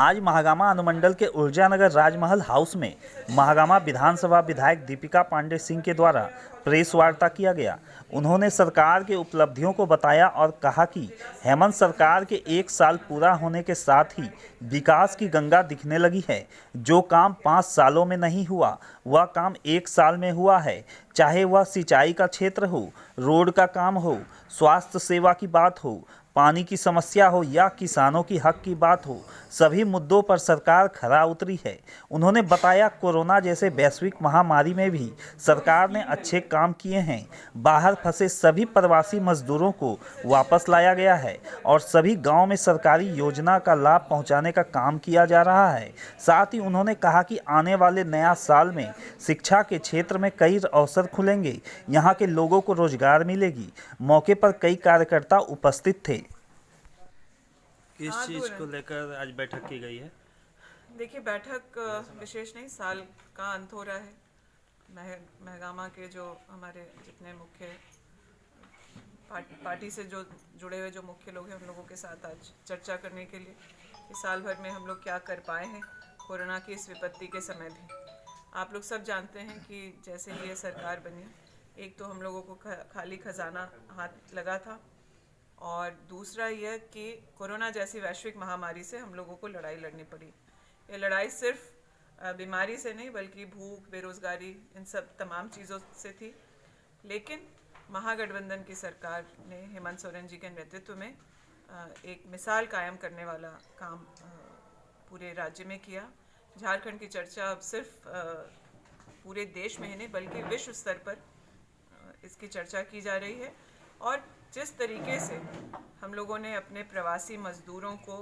आज महागामा अनुमंडल के ऊर्जानगर राजमहल हाउस में महागामा विधानसभा विधायक दीपिका पांडे सिंह के द्वारा प्रेस वार्ता किया गया। उन्होंने सरकार के उपलब्धियों को बताया और कहा कि हेमंत सरकार के 1 साल पूरा होने के साथ ही विकास की गंगा दिखने लगी है। जो काम 5 सालों में नहीं हुआ वह काम 1 साल में हुआ है। चाहे वह सिंचाई का क्षेत्र हो, रोड का काम हो, स्वास्थ्य सेवा की बात हो, पानी की समस्या हो या किसानों की हक की बात हो, सभी मुद्दों पर सरकार खरा उतरी है। उन्होंने बताया कोरोना जैसे वैश्विक महामारी में भी सरकार ने अच्छे काम किए हैं। बाहर फंसे सभी प्रवासी मजदूरों को वापस लाया गया है और सभी गांव में सरकारी योजना का लाभ पहुंचाने का काम किया जा रहा है। साथ ही उन्होंने कहा कि आने वाले नया साल में शिक्षा के क्षेत्र में कई अवसर खुलेंगे, यहाँ के लोगों को रोजगार मिलेगी। मौके पर कई कार्यकर्ता उपस्थित थे। किस चीज़ को लेकर आज बैठक की गई है? देखिए, बैठक विशेष नहीं, साल का अंत हो रहा है। महगामा के जो हमारे जितने मुख्य पार्टी से जो जुड़े हुए जो मुख्य लोग हैं, उन लोगों के साथ आज चर्चा करने के लिए इस साल भर में हम लोग क्या कर पाए हैं कोरोना की इस विपत्ति के समय भी। आप लोग सब जानते हैं कि जैसे ही ये सरकार बनी, एक तो हम लोगों को खाली खजाना हाथ लगा था, और दूसरा यह कि कोरोना जैसी वैश्विक महामारी से हम लोगों को लड़ाई लड़नी पड़ी। ये लड़ाई सिर्फ बीमारी से नहीं बल्कि भूख, बेरोजगारी, इन सब तमाम चीज़ों से थी। लेकिन महागठबंधन की सरकार ने हेमंत सोरेन जी के नेतृत्व में एक मिसाल कायम करने वाला काम पूरे राज्य में किया। झारखंड की चर्चा अब सिर्फ पूरे देश में ही नहीं बल्कि विश्व स्तर पर इसकी चर्चा की जा रही है। और जिस तरीके से हम लोगों ने अपने प्रवासी मजदूरों को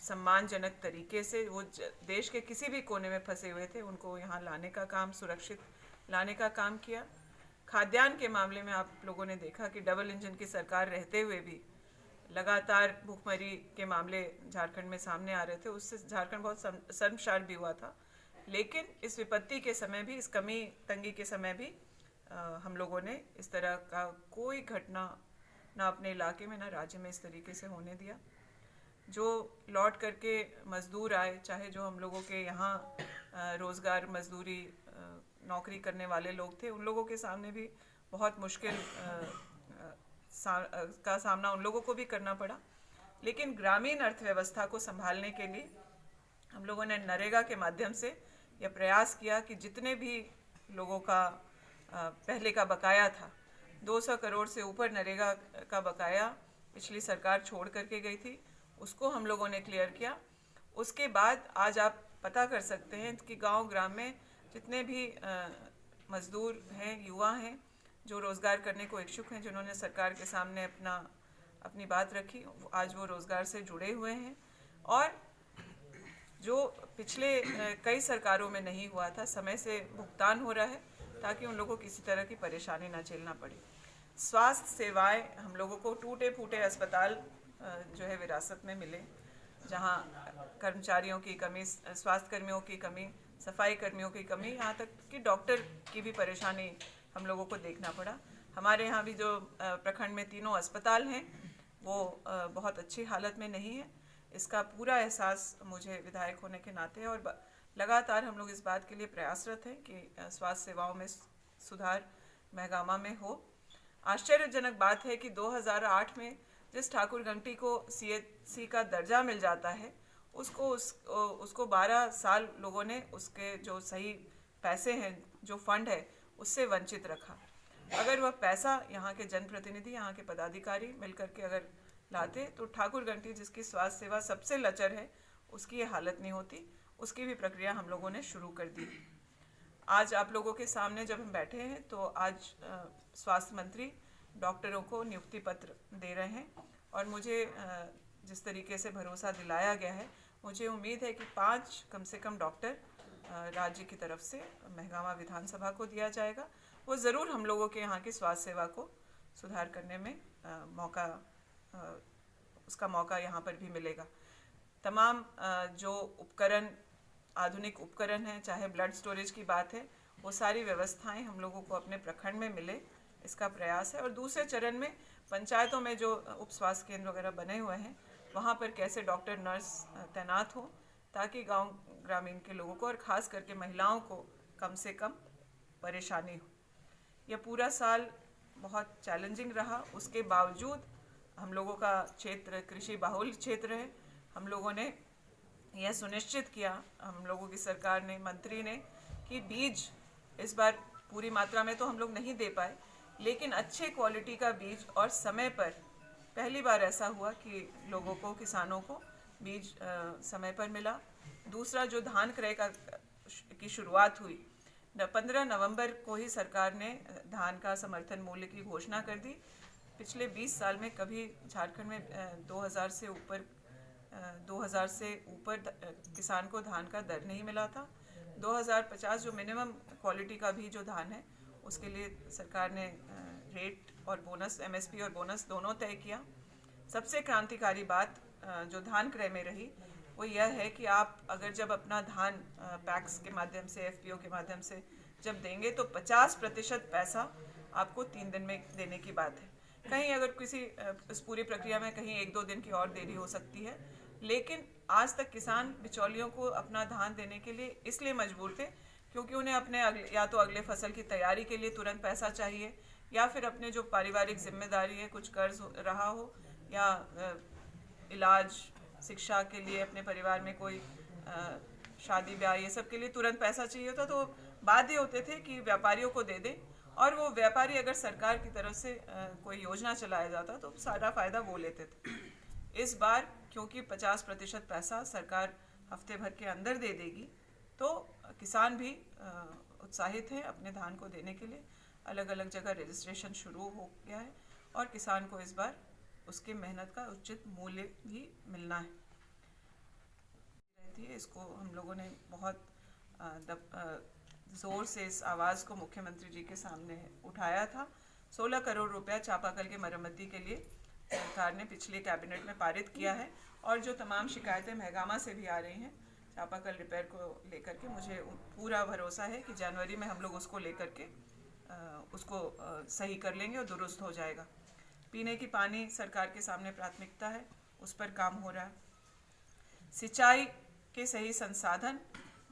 सम्मानजनक तरीके से, वो देश के किसी भी कोने में फंसे हुए थे, उनको यहाँ लाने का काम, सुरक्षित लाने का काम किया। खाद्यान्न के मामले में आप लोगों ने देखा कि डबल इंजन की सरकार रहते हुए भी लगातार भूखमरी के मामले झारखंड में सामने आ रहे थे। उससे झारखंड बहुत शर्मसार भी हुआ था। लेकिन इस विपत्ति के समय भी, इस कमी तंगी के समय भी हम लोगों ने इस तरह का कोई घटना ना अपने इलाके में ना राज्य में इस तरीके से होने दिया। जो लौट करके मजदूर आए, चाहे जो हम लोगों के यहाँ रोज़गार, मजदूरी, नौकरी करने वाले लोग थे, उन लोगों के सामने भी बहुत मुश्किल का सामना उन लोगों को भी करना पड़ा। लेकिन ग्रामीण अर्थव्यवस्था को संभालने के लिए हम लोगों ने नरेगा के माध्यम से यह प्रयास किया कि जितने भी लोगों का पहले का बकाया था, 200 करोड़ से ऊपर नरेगा का बकाया पिछली सरकार छोड़ करके गई थी, उसको हम लोगों ने क्लियर किया। उसके बाद आज आप पता कर सकते हैं कि गांव ग्राम में जितने भी मजदूर हैं, युवा हैं, जो रोज़गार करने को इच्छुक हैं, जिन्होंने सरकार के सामने अपनी बात रखी, आज वो रोज़गार से जुड़े हुए हैं। और जो पिछले कई सरकारों में नहीं हुआ था, समय से भुगतान हो रहा है ताकि उन लोगों को किसी तरह की परेशानी ना झेलना पड़े। स्वास्थ्य सेवाएं हम लोगों को, टूटे फूटे अस्पताल जो है विरासत में मिले, जहां कर्मचारियों की कमी, स्वास्थ्य कर्मियों की कमी, सफाई कर्मियों की कमी, यहाँ तक कि डॉक्टर की भी परेशानी हम लोगों को देखना पड़ा। हमारे यहाँ भी जो प्रखंड में 3 अस्पताल हैं वो बहुत अच्छी हालत में नहीं है। इसका पूरा एहसास मुझे विधायक होने के नाते, और लगातार हम लोग इस बात के लिए प्रयासरत हैं कि स्वास्थ्य सेवाओं में सुधार महगामा में हो। आश्चर्यजनक बात है कि 2008 में जिस ठाकुर गंगटी को CHC का दर्जा मिल जाता है, उसको 12 साल लोगों ने उसके जो सही पैसे हैं, जो फंड है, उससे वंचित रखा। अगर वह पैसा यहाँ के जनप्रतिनिधि, यहाँ के पदाधिकारी मिलकर के अगर लाते तो ठाकुर गंगटी, जिसकी स्वास्थ्य सेवा सबसे लचर है, उसकी ये हालत नहीं होती। उसकी भी प्रक्रिया हम लोगों ने शुरू कर दी। आज आप लोगों के सामने जब हम बैठे हैं तो आज स्वास्थ्य मंत्री डॉक्टरों को नियुक्ति पत्र दे रहे हैं, और मुझे जिस तरीके से भरोसा दिलाया गया है, मुझे उम्मीद है कि 5 कम से कम डॉक्टर राज्य की तरफ से महगामा विधानसभा को दिया जाएगा। वो ज़रूर हम लोगों के यहाँ की स्वास्थ्य सेवा को सुधार करने में उसका मौका यहाँ पर भी मिलेगा। तमाम जो उपकरण, आधुनिक उपकरण हैं, चाहे ब्लड स्टोरेज की बात है, वो सारी व्यवस्थाएं हम लोगों को अपने प्रखंड में मिले, इसका प्रयास है। और दूसरे चरण में पंचायतों में जो उप स्वास्थ्य केंद्र वगैरह बने हुए हैं, वहाँ पर कैसे डॉक्टर नर्स तैनात हो ताकि गांव ग्रामीण के लोगों को और ख़ास करके महिलाओं को कम से कम परेशानी हो। यह पूरा साल बहुत चैलेंजिंग रहा, उसके बावजूद हम लोगों का क्षेत्र कृषि बाहुल क्षेत्र है। हम लोगों ने यह सुनिश्चित किया, हम लोगों की सरकार ने, मंत्री ने, कि बीज इस बार पूरी मात्रा में तो हम लोग नहीं दे पाए, लेकिन अच्छे क्वालिटी का बीज और समय पर पहली बार ऐसा हुआ कि लोगों को, किसानों को बीज समय पर मिला। दूसरा, जो धान क्रय की शुरुआत हुई 15 नवंबर को ही सरकार ने धान का समर्थन मूल्य की घोषणा कर दी। पिछले 20 साल में कभी झारखंड में 2000 से ऊपर किसान को धान का दर नहीं मिला था। 2050 जो मिनिमम क्वालिटी का भी जो धान है उसके लिए सरकार ने रेट और बोनस, एमएसपी और बोनस दोनों तय किया। सबसे क्रांतिकारी बात जो धान क्रय में रही वो यह है कि आप अगर जब अपना धान पैक्स के माध्यम से, एफपीओ के माध्यम से जब देंगे तो 50% पैसा आपको 3 दिन में देने की बात है। कहीं अगर किसी इस पूरी प्रक्रिया में कहीं 1-2 दिन की और देरी हो सकती है, लेकिन आज तक किसान बिचौलियों को अपना धान देने के लिए इसलिए मजबूर थे क्योंकि उन्हें अपने या तो अगले फसल की तैयारी के लिए तुरंत पैसा चाहिए, या फिर अपने जो पारिवारिक जिम्मेदारी है, कुछ कर्ज रहा हो, या इलाज, शिक्षा के लिए अपने परिवार में कोई शादी ब्याह, ये सब के लिए तुरंत पैसा चाहिए होता, तो बाध्य होते थे कि व्यापारियों को दे दें। और वो व्यापारी अगर सरकार की तरफ से कोई योजना चलाया जाता तो सारा फ़ायदा वो लेते थे। इस बार क्योंकि 50% पैसा सरकार हफ्ते भर के अंदर दे देगी, तो किसान भी उत्साहित है अपने धान को देने के लिए। अलग अलग जगह रजिस्ट्रेशन शुरू हो गया है और किसान को इस बार उसके मेहनत का उचित मूल्य भी मिलना है। इसको हम लोगों ने बहुत ज़ोर से इस आवाज़ को मुख्यमंत्री जी के सामने उठाया था। 16 करोड़ रुपया चापाकल के मरम्मती के लिए सरकार ने पिछले कैबिनेट में पारित किया है, और जो तमाम शिकायतें महगामा से भी आ रही हैं चापाकल रिपेयर को लेकर के, मुझे पूरा भरोसा है कि जनवरी में हम लोग उसको लेकर के उसको सही कर लेंगे और दुरुस्त हो जाएगा। पीने की पानी सरकार के सामने प्राथमिकता है, उस पर काम हो रहा है। सिंचाई के सही संसाधन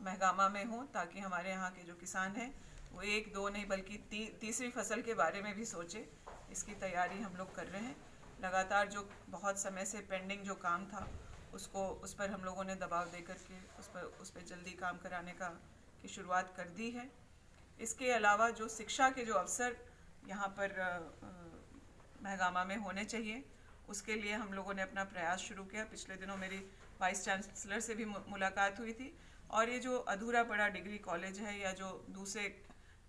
महगामा में हो ताकि हमारे यहाँ के जो किसान हैं वो 1-2 नहीं बल्कि तीसरी फसल के बारे में भी सोचे। इसकी तैयारी हम लोग कर रहे हैं। लगातार जो बहुत समय से पेंडिंग जो काम था उस पर हम लोगों ने दबाव दे करके उस पर जल्दी काम कराने की शुरुआत कर दी है। इसके अलावा जो शिक्षा के जो अवसर यहाँ पर महगामा में होने चाहिए, उसके लिए हम लोगों ने अपना प्रयास शुरू किया। पिछले दिनों मेरी वाइस चांसलर से भी मुलाकात हुई थी, और ये जो अधूरा पड़ा डिग्री कॉलेज है या जो दूसरे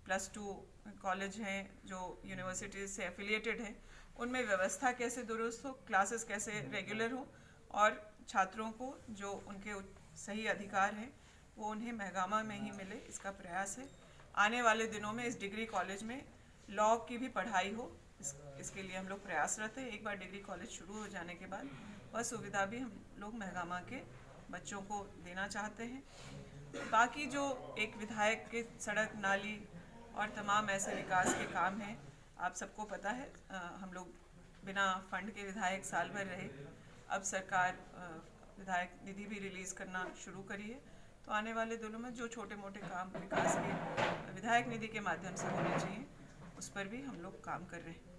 +2 कॉलेज हैं जो यूनिवर्सिटीज़ से एफिलिएटेड हैं, उनमें व्यवस्था कैसे दुरुस्त हो, क्लासेस कैसे रेगुलर हो, और छात्रों को जो उनके सही अधिकार हैं वो उन्हें महगामा में ही मिले, इसका प्रयास है। आने वाले दिनों में इस डिग्री कॉलेज में लॉ की भी पढ़ाई हो, इसके लिए हम लोग प्रयासरत हैं। एक बार डिग्री कॉलेज शुरू हो जाने के बाद वह सुविधा भी हम लोग महगामा के बच्चों को देना चाहते हैं। बाकी जो एक विधायक के सड़क, नाली और तमाम ऐसे विकास के काम हैं, आप सबको पता है हम लोग बिना फंड के विधायक साल भर रहे। अब सरकार विधायक निधि भी रिलीज़ करना शुरू करी है, तो आने वाले दिनों में जो छोटे मोटे काम विकास के विधायक निधि के माध्यम से होने चाहिए, उस पर भी हम लोग काम कर रहे हैं।